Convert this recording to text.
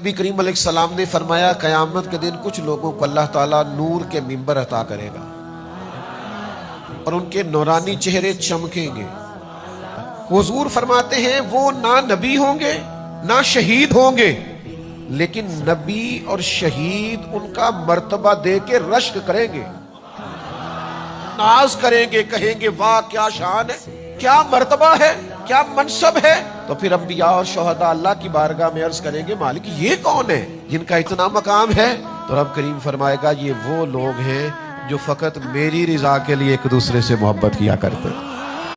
नबी करीम अलैहिस्सलाम ने फरमाया क़यामत के दिन कुछ लोगों को अल्लाह ताला नूर के मिंबर अता करेगा और उनके नूरानी चेहरे चमकेंगे। हुजूर फरमाते हैं वो ना नबी होंगे ना शहीद होंगे, लेकिन नबी और शहीद उनका मर्तबा दे के रश्क करेंगे, नाज करेंगे, कहेंगे वाह क्या शान है, क्या मर्तबा है, क्या मनसब है। तो फिर अंबिया और शोहदा अल्लाह की बारगाह में अर्ज करेंगे मालिक ये कौन है जिनका इतना मकाम है। तो रब करीम फरमाएगा ये वो लोग हैं जो फकत मेरी रिजा के लिए एक दूसरे से मोहब्बत किया करते हैं।